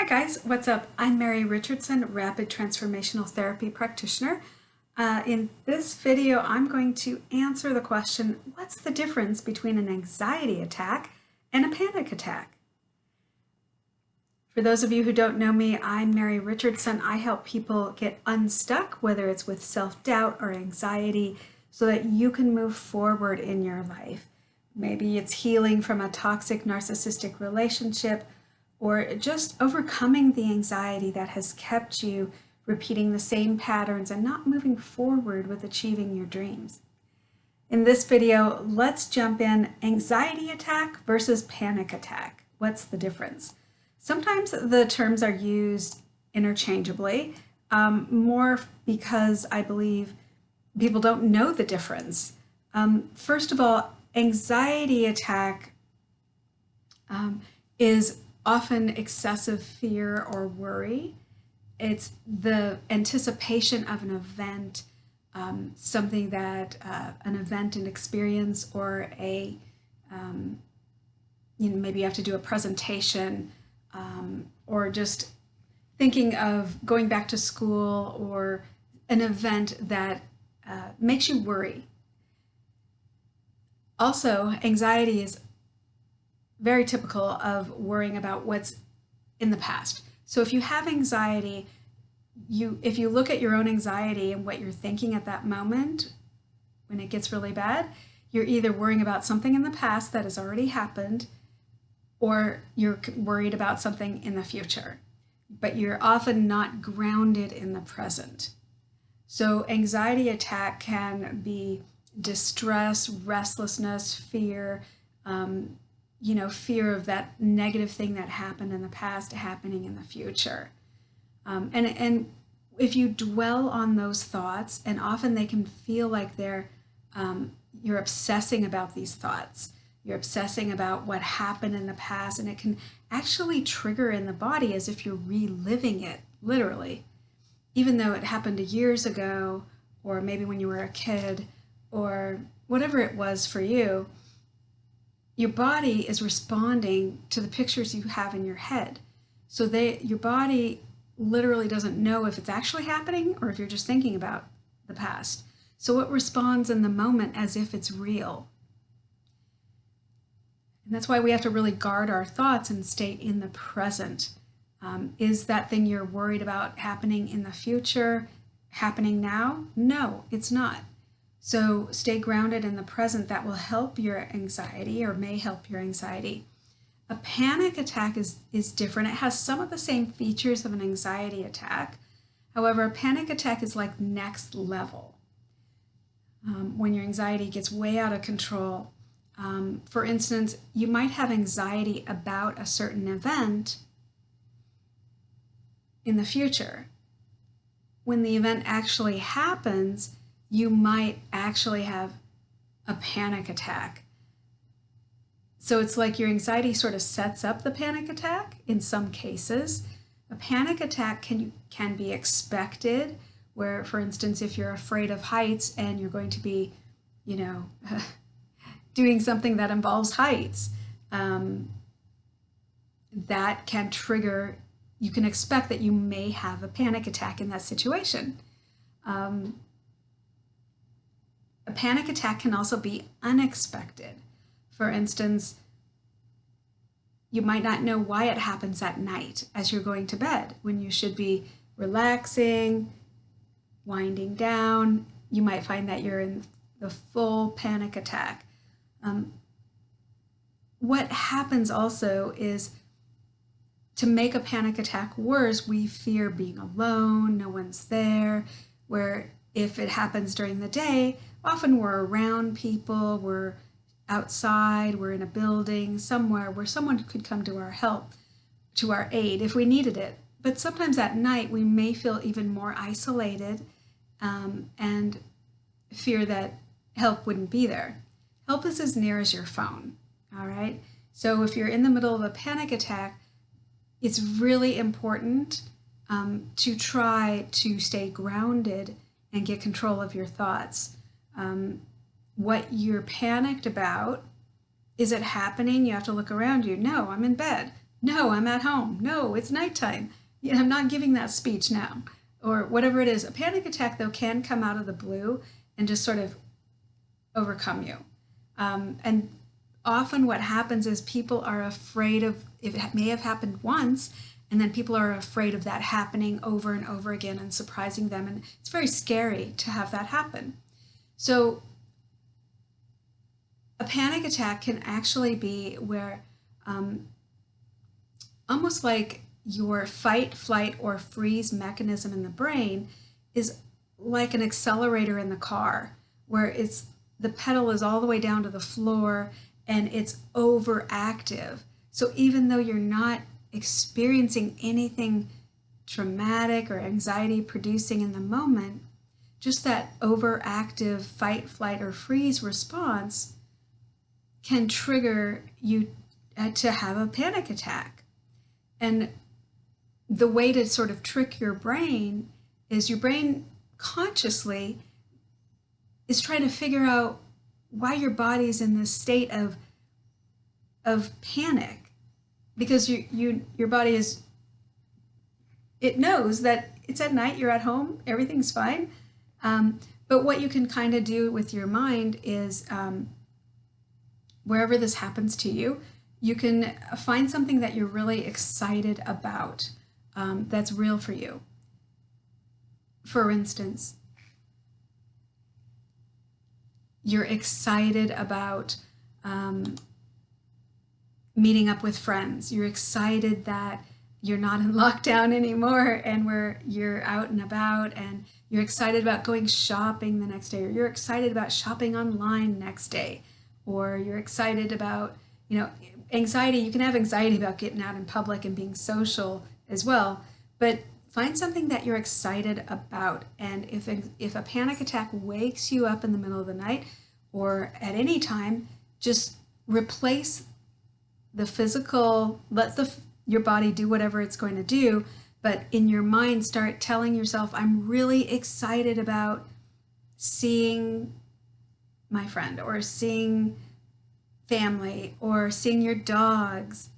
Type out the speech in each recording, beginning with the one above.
Hi guys, what's up? I'm Mary Richardson, Rapid Transformational Therapy Practitioner. In this video, I'm going to answer the question, what's the difference between an anxiety attack and a panic attack? For those of you who don't know me, I'm Mary Richardson. I help people get unstuck, whether it's with self-doubt or anxiety, so that you can move forward in your life. Maybe it's healing from a toxic narcissistic relationship, or just overcoming the anxiety that has kept you repeating the same patterns and not moving forward with achieving your dreams. In this video, let's jump in. Anxiety attack versus panic attack. What's the difference? Sometimes the terms are used interchangeably, more because I believe people don't know the difference. First of all, anxiety attack is often excessive fear or worry. It's the anticipation of an event, something that an event, an experience, or a maybe you have to do a presentation, or just thinking of going back to school or an event that makes you worry. Also, anxiety is very typical of worrying about what's in the past. So if you have anxiety, if you look at your own anxiety and what you're thinking at that moment, when it gets really bad, you're either worrying about something in the past that has already happened, or you're worried about something in the future, but you're often not grounded in the present. So anxiety attack can be distress, restlessness, fear, fear of that negative thing that happened in the past happening in the future. And if you dwell on those thoughts, and often they can feel like you're obsessing about these thoughts. You're obsessing about what happened in the past, and it can actually trigger in the body as if you're reliving it, literally. Even though it happened years ago, or maybe when you were a kid, or whatever it was for you, your body is responding to the pictures you have in your head. So your body literally doesn't know if it's actually happening or if you're just thinking about the past. So it responds in the moment as if it's real. And that's why we have to really guard our thoughts and stay in the present. Is that thing you're worried about happening in the future happening now? No, it's not. So stay grounded in the present. That will help your anxiety, or may help your anxiety. A panic attack is different. It has some of the same features of an anxiety attack. However, a panic attack is like next level. When your anxiety gets way out of control. For instance, you might have anxiety about a certain event in the future. When the event actually happens, you might actually have a panic attack. So it's like your anxiety sort of sets up the panic attack in some cases. A panic attack can be expected, where, for instance, if you're afraid of heights and you're going to be, doing something that involves heights, that can trigger, you can expect that you may have a panic attack in that situation. A panic attack can also be unexpected. For instance, you might not know why it happens at night as you're going to bed, when you should be relaxing, winding down. You might find that you're in the full panic attack. What happens also is, to make a panic attack worse, we fear being alone, no one's there, where if it happens during the day, often we're around people, we're outside, we're in a building, somewhere where someone could come to our help, to our aid if we needed it. But sometimes at night we may feel even more isolated, and fear that help wouldn't be there. Help is as near as your phone, all right? So if you're in the middle of a panic attack, it's really important to try to stay grounded and get control of your thoughts. What you're panicked about, is it happening? You have to look around you. No, I'm in bed. No, I'm at home. No, it's nighttime. I'm not giving that speech now. Or whatever it is. A panic attack, though, can come out of the blue and just sort of overcome you. And often what happens is people are afraid of, if it may have happened once, and then people are afraid of that happening over and over again and surprising them. And it's very scary to have that happen. So a panic attack can actually be where almost like your fight, flight, or freeze mechanism in the brain is like an accelerator in the car, where the pedal is all the way down to the floor and it's overactive. So even though you're not experiencing anything traumatic or anxiety producing in the moment, just that overactive fight, flight, or freeze response can trigger you to have a panic attack. And the way to sort of trick your brain is your brain consciously is trying to figure out why your body's in this state of panic, because your body it knows that it's at night, you're at home, everything's fine. But what you can kind of do with your mind is wherever this happens to you, you can find something that you're really excited about, that's real for you. For instance, you're excited about meeting up with friends. You're excited that you're not in lockdown anymore and you're out and about, and you're excited about going shopping the next day, or you're excited about shopping online next day, or you're excited about, anxiety. You can have anxiety about getting out in public and being social as well, but find something that you're excited about. And if a panic attack wakes you up in the middle of the night or at any time, just replace the physical, let your body do whatever it's going to do, but in your mind start telling yourself, I'm really excited about seeing my friend, or seeing family, or seeing your dogs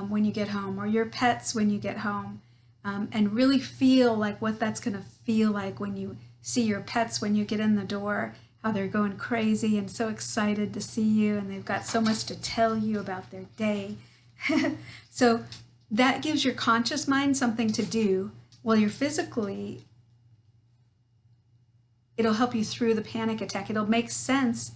when you get home, or your pets when you get home, and really feel like what that's going to feel like when you see your pets when you get in the door, how they're going crazy and so excited to see you, and they've got so much to tell you about their day. So that gives your conscious mind something to do, while you're physically, it'll help you through the panic attack. It'll make sense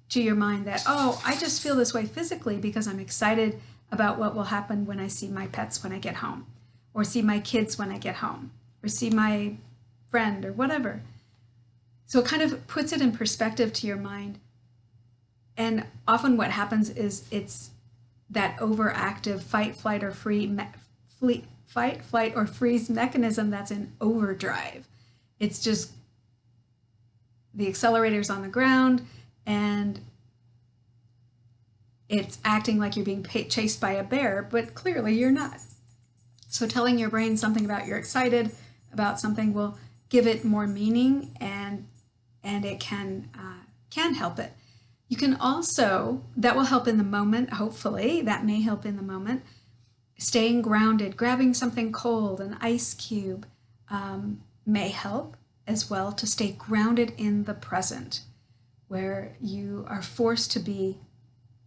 to your mind that, oh, I just feel this way physically because I'm excited about what will happen when I see my pets when I get home, or see my kids when I get home, or see my friend, or whatever. So it kind of puts it in perspective to your mind. And often what happens is it's that overactive fight, flight, or fight, flight, or freeze mechanism that's in overdrive. It's just the accelerator's on the ground, and it's acting like you're being chased by a bear, but clearly you're not. So telling your brain something about you're excited about something will give it more meaning, and it can help it. You can also, that will help in the moment, hopefully, that may help in the moment. Staying grounded, grabbing something cold, an ice cube, may help as well to stay grounded in the present, where you are forced to be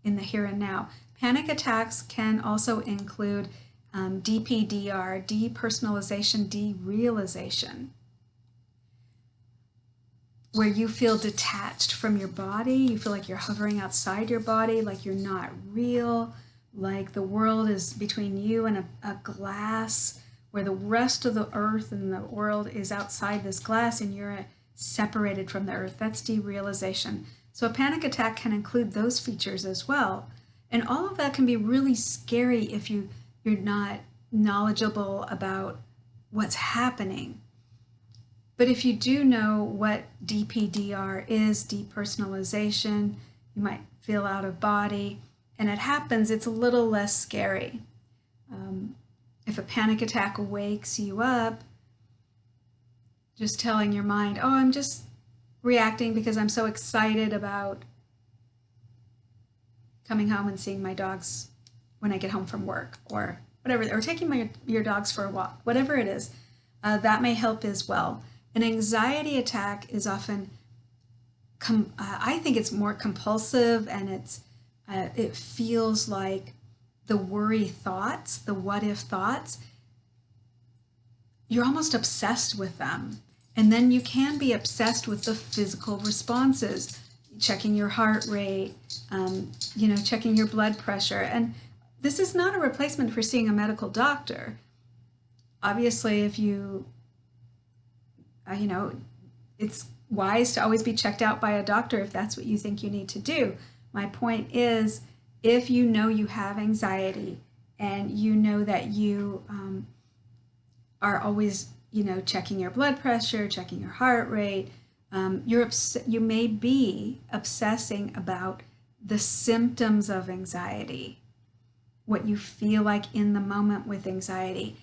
in the here and now. Panic attacks can also include DPDR, depersonalization, derealization, where you feel detached from your body. You feel like you're hovering outside your body, like you're not real, like the world is between you and a glass, where the rest of the earth and the world is outside this glass and you're separated from the earth. That's derealization. So a panic attack can include those features as well. And all of that can be really scary if you're not knowledgeable about what's happening. But if you do know what DPDR is, depersonalization, you might feel out of body, and it happens, it's a little less scary. If a panic attack wakes you up, just telling your mind, oh, I'm just reacting because I'm so excited about coming home and seeing my dogs when I get home from work, or whatever, or taking your dogs for a walk, whatever it is, that may help as well. An anxiety attack is often, I think it's more compulsive, and it feels like the worry thoughts, the what if thoughts, you're almost obsessed with them. And then you can be obsessed with the physical responses, checking your heart rate, checking your blood pressure. And this is not a replacement for seeing a medical doctor. Obviously, if it's wise to always be checked out by a doctor if that's what you think you need to do. My point is, if you know you have anxiety and you know that you are always, checking your blood pressure, checking your heart rate, you may be obsessing about the symptoms of anxiety, what you feel like in the moment with anxiety.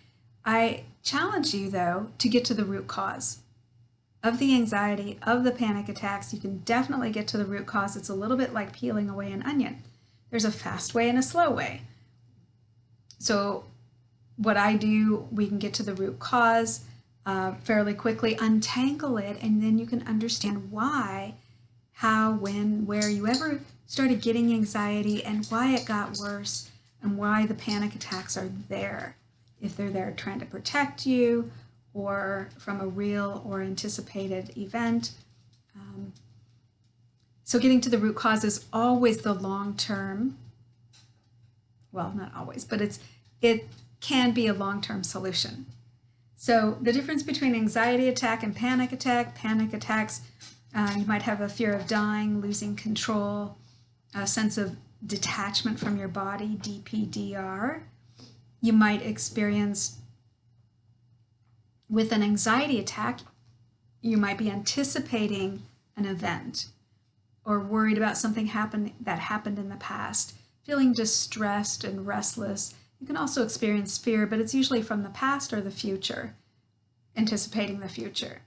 I challenge you, though, to get to the root cause of the anxiety, of the panic attacks. You can definitely get to the root cause. It's a little bit like peeling away an onion. There's a fast way and a slow way. So what I do, we can get to the root cause fairly quickly, untangle it, and then you can understand why, how, when, where you ever started getting anxiety and why it got worse and why the panic attacks are there. If they're there trying to protect you or from a real or anticipated event. So getting to the root cause is always the long-term, well, not always, but it can be a long-term solution. So the difference between anxiety attack and panic attacks, you might have a fear of dying, losing control, a sense of detachment from your body, DPDR. You might experience, with an anxiety attack, you might be anticipating an event or worried about something that happened in the past, feeling distressed and restless. You can also experience fear, but it's usually from the past or the future, anticipating the future.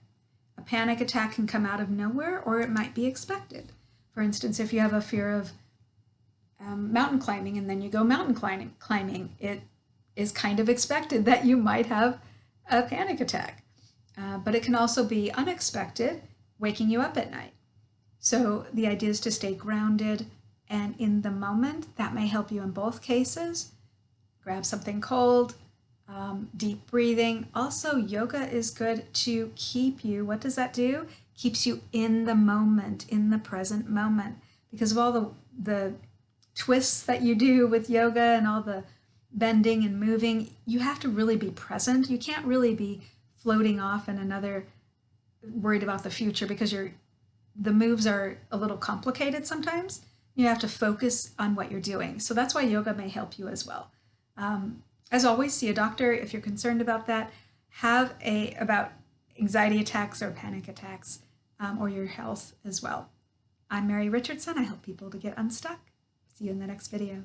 A panic attack can come out of nowhere, or it might be expected. For instance, if you have a fear of mountain climbing and then you go mountain climbing, it is kind of expected that you might have a panic attack. But it can also be unexpected, waking you up at night. So the idea is to stay grounded and in the moment. That may help you in both cases. Grab something cold, deep breathing. Also, yoga is good to keep you, what does that do? Keeps you in the moment, in the present moment. Because of all the twists that you do with yoga and all the bending and moving, you have to really be present. You can't really be floating off in another, worried about the future, because the moves are a little complicated sometimes. You have to focus on what you're doing. So that's why yoga may help you as well. As always, see a doctor if you're concerned about that. About anxiety attacks or panic attacks, or your health as well. I'm Mary Richardson. I help people to get unstuck. See you in the next video.